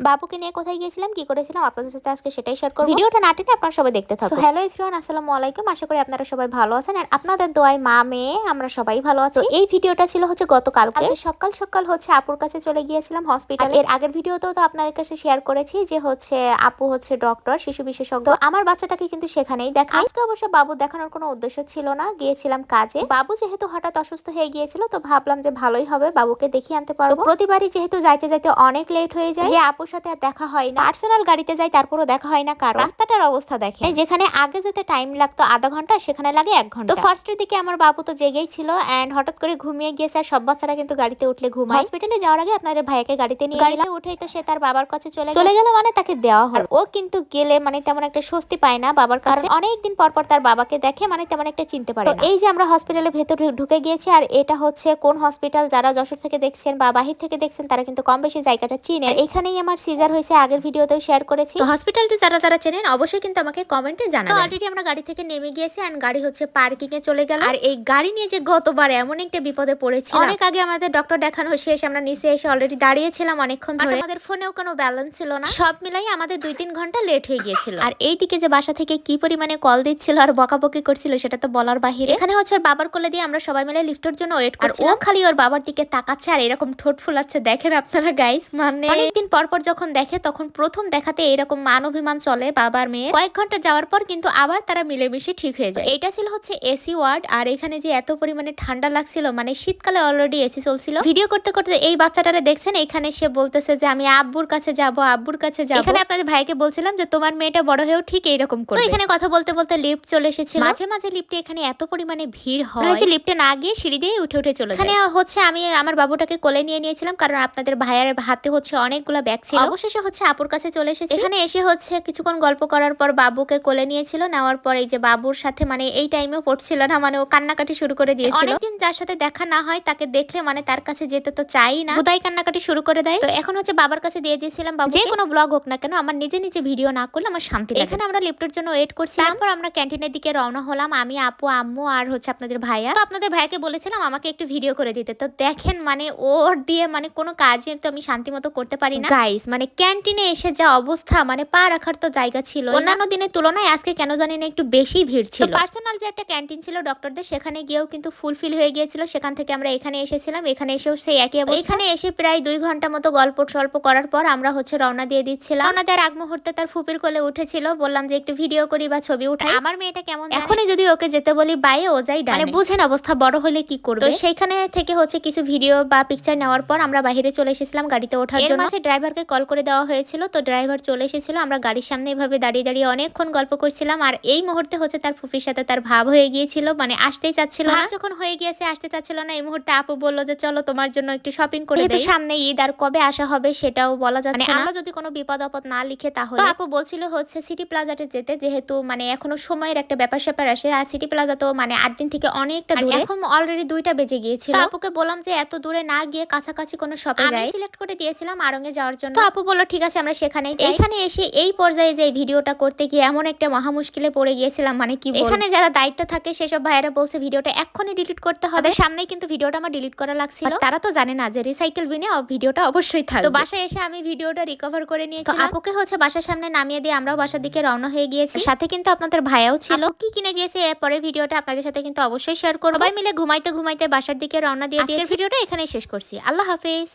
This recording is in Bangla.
বাবুকে নিয়ে কোথায় গিয়েছিলাম, কি করেছিলাম আপনাদের সাথে আজকে সেটাই শেয়ার করব। ভিডিওটা না টেনে আপনারা সবাই দেখতে থাকুন। হ্যালো এভরিওয়ান, আসসালামু আলাইকুম। আশা করি আপনারা সবাই ভালো আছেন আর আপনাদের দোয়ায় মা মেয়ে আমরা সবাই ভালো আছি। এই ভিডিওটা ছিল হচ্ছে গতকালকে সকাল সকাল হচ্ছে আপুর কাছে চলে গিয়েছিলাম হসপিটাল। এর আগের ভিডিওতেও তো আপনাদের কাছে শেয়ার করেছি যে হচ্ছে আপু হচ্ছে ডক্টর, শিশু বিশেষজ্ঞ। আমার বাচ্চাটাকে কিন্তু সেখানেই দেখা। আজকে অবশ্য বাবু দেখানোর কোনো উদ্দেশ্য ছিল না, গিয়েছিলাম কাজে। বাবু যেহেতু হঠাৎ অসুস্থ হয়ে গিয়েছিল তো ভাবলাম যে ভালোই হবে, বাবুকে দেখিয়ে আনতে পারবো। প্রতিবারই যেহেতু যাইতে যাইতে অনেক লেট হয়ে যায়, যে আপুর সাথে আর দেখা হয় না, পার্সোনাল গাড়িতে যাই তারপরও দেখা হয় না, কারণ রাস্তাটার অবস্থা দেখে। যেখানে আগে যেতে টাইম লাগতো আধা ঘন্টা সেখানে লাগে 1 ঘন্টা। তো ফার্স্টের দিকে আমার বাবু তো জেগেই ছিল এন্ড হঠাৎ করে ঘুমিয়ে গিয়েছে। আর সব বাচ্চারা কিন্তু গাড়িতে উঠলে ঘুমায়। হসপিটালে যাওয়ার আগে আপনাদের ভাইয়াকে গাড়িতে নিয়ে গাড়িতে উঠেই তো সে তার বাবার কাছে চলে গেল, মানে তাকে দেওয়া হলো। ও কিন্তু গেলে মানে তেমন একটা স্বস্তি পায় না বাবার কাছে, অনেকদিন পর পর তার বাবাকে দেখে, মানে তেমন একটা চিনতে পারে না। এই যে আমরা হসপিটালের ভেতরে ঢুকে গিয়েছি, আর এটা হচ্ছে কোন হসপিটাল, যারা যশোর থেকে দেখছেন বা বাহির থেকে দেখছেন তারা কিন্তু কম বেশি জায়গাটা চিনে। এখানেই আমার সিজার হয়েছে, আগের ভিডিওতেও শেয়ার করেছি। তো হসপিটালটি যারা চেনেন অবশ্যই কিন্তু আমাকে কমেন্টে জানাবেন। অলরেডি আমরা গাড়ি থেকে নেমে গিয়েছি এন্ড গাড়ি হচ্ছে পার্কিং এ চলে গেল। আর এই গাড়ি নিয়ে যে গতবার এমন একটা বিপদে পড়েছি, অনেক আগে আমাদের ডক্টর দেখানো শেষ, আমরা নিচে এসে অলরেডি দাঁড়িয়েছিলাম অনেকক্ষণ ধরে। আমাদের ফোনেও কোনো ব্যালেন্স ছিল না, সব মিলাই আমাদের 2-3 ঘন্টা লেট হয়ে গিয়েছিল। আর এইদিকে যে বাসা থেকে কি পরিমাণে কল দিচ্ছিল আর বকাবকি করছিল সেটা তো বলার বাহিরে। এখানে হচ্ছে ওর বাবার কোলে দিয়ে আমরা সবাই মিলে লিফটের জন্য ওয়েট করছি। ও খালি ওর বাবার দিকে তাকাচ্ছে আর এরকম ঠোঁট ফুলাচ্ছে, দেখেন আপনারা গাইস। মানে অনেকদিন পর পর যখন দেখে তখন প্রথম দেখাতে এরকম মান অভিমান চলে বাবার মেয়ে। কয়েক ঘন্টা যাওয়ার পর কিন্তু আবার তারা মিলেমিশে ঠিক হয়ে যায়। এটা ছিল হচ্ছে এসি ওয়ার্ড। আর এখানে যে এত পরিমাণে ঠান্ডা লাগছিল, মানে শীতকালে অলরেডি এসি চলছিল। ভিডিও করতে করতে এই বাচ্চাটারে দেখছেন, এখানে সে বলতেছে যে আমি আব্বুর কাছে যাব, আব্বুর কাছে যাব। এখানে আপনাদের ভাইকে বলছিলাম যে তোমার মেয়েটা বড় হয়েও ঠিক এইরকম করবে। তো এখানে কথা বলতে বলতে লিফট চলে এসেছিল। মাঝে মাঝে লিফটে এখানে এত পরিমাণে ভিড় হয় যে লিফটে না গিয়ে সিঁড়ি দিয়ে উঠে চলে যায়। এখানে হচ্ছে আমি আমার বাবুটাকে কোলে নিয়ে নিয়েছিলাম, কারণ আপনাদের ভাইয়ার হাতে হচ্ছে অনেকগুলো ব্যাগ ছিল। অবশেষে হচ্ছে আপুর কাছে চলে এসেছি। এখানে এসে হচ্ছে কিছুক্ষণ গল্প করার পর বাবুকে কোলে নিয়েছিল। নেওয়ার পর এই যে বাবুর সাথে মানে এই টাইমেও পড়ছিল না, মানে ও কান্নাকাটি শুরু করে দিয়েছিল। অনেকদিন যার সাথে দেখা না হয় তাকে দেখলে মানে তার কাছে যেতে তো চাই না, হুদাই কান্নাকাটি শুরু করে দেয়। তো এখন হচ্ছে বাবার কাছে দিয়ে দিয়েছিলাম। বাবু যে কোনো ব্লগ হোক না কেন আমার নিজে ভিডিও না করলে আমার শান্তি লাগে। এখানে আমরা লিফটের জন্য ওয়েট করছি। তারপর আমরা ক্যান্টিনের দিকে রওনা হলাম, আমি, আপু, আম্মু আর হচ্ছে আপনাদের ভাইয়া। তো আপনাদের ভাইয়াকে বলেছিলাম আমাকে একটু ভিডিও করে দিতে। তো দেখেন মানে ওর দিয়ে মানে কোনো কাজে তো আমি শান্তি মতো করতে পারি না গাইস। মানে ক্যান্টিনে এসে যা অবস্থা, মানে পা রাখার তো জায়গা ছিল। অন্যান্য দিনের তুলনায় আজকে কেন জানি না একটু বেশি ভিড় ছিল। পার্সোনাল যে একটা ক্যান্টিন ছিল ডক্টরদের, সেখানে গিয়েও কিন্তু ফুলফিল হয়ে গিয়েছিল। সেখান থেকে আমরা এখানে এসেছিলাম, এখানে এসেও সেই একই অবস্থা। এখানে এসে প্রায় 2 ঘন্টা মতো গল্প স্বল্প করার পর আমরা হচ্ছে রওনা দিয়ে দিচ্ছিলাম। রওনা দেওয়ার আগ মুহূর্তে তার ফুপির কোলে উঠেছিল, বললাম যে একটু ভিডিও করি বা ছবি উঠাই। আমার মেয়েটা কেমন, এখনই যদি ওকে যেতে বলি বাইরে ও যাই ডানে, মানে বুঝেন অবস্থা, বড় হলে কি করবে। তো সেইখানে থেকে হচ্ছে কিছু ভিডিও বা পিকচার নেওয়ার পর আমরা বাইরে চলে এসেছিলাম গাড়িতে ওঠার জন্য। এর মাঝে ড্রাইভারকে কল করে দেওয়া হয়েছিল, তো ড্রাইভার চলে এসেছিল। আমরা গাড়ির সামনে এভাবে দাঁড়িয়ে অনেকক্ষণ গল্প করছিলাম। আর এই মুহূর্তে হচ্ছে তার ফুফির সাথে তার ভাব হয়ে গিয়েছিল, মানে আসতেই চাচ্ছিল না। যখন হয়ে গিয়েছে আসতে চাচ্ছিল না, এই মুহূর্তে আপু বলল যে চলো তোমার জন্য একটু শপিং করে দেই। সামনে ঈদ, আর কবে আসা হবে সেটাও বলা যাচ্ছে না। আমরা যদি কোনো বিপদ আপদ না লিখে তাহলে। আপু বলছিল হচ্ছে সিটি প্লাজাতে যেতে, যেহেতু মানে এখনো সময়ের একটা ব্যাপার স্যাপার আসে। আর সিটি প্লাজা তো মানে 8 দিন থেকে অনেকটা দূরে, এখন অলরেডি 2টা বেজে গিয়েছিল। আপুকে বললাম যে এত দূরে না গিয়ে কাছাকাছি কোনো শপে যাই। সিলেক্ট করে দিয়েছিলাম আড়ং এ যাওয়ার জন্য। তো আপু বলল ঠিক আছে আমরা সেখানেই যাই। এখানে এসে এই পর্যায়ে যে ভিডিওটা করতে গিয়ে এমন একটা মহা মুশকিলে পড়ে গিয়েছিলাম, মানে কি বলবো। এখানে যারা দায়িত্ব থাকে সেসব ভাইয়েরা বলছে ভিডিওটা এক্ষুনি ডিলিট করতে হবে। সামনেই কিন্তু ভিডিওটা আমার ডিলিট করা লাগছিল। তারা তো জানে না যে রিসাইকেল বিনে ভিডিওটা অবশ্যই থাকবে। তো বাসায় এসে আমি ভিডিওটা রিকভার করে নিয়েছি। আপুকে হচ্ছে বাসার সামনে নামিয়ে দিয়ে আমরাও বাসার দিকে রওনা হয়ে গিয়েছি। সাথে কিন্তু আপনাদের ভাইয়াও ছিল। কি কিনে দিয়েছে পরের ভিডিওটা আপনাদের সাথে কিন্তু অবশ্যই শেয়ার করব। সবাই মিলে ঘুমাইতে বাসার দিকে রওনা দিয়ে দিয়েছি। ভিডিওটা এখানেই শেষ করছি। আল্লাহ হাফেজ।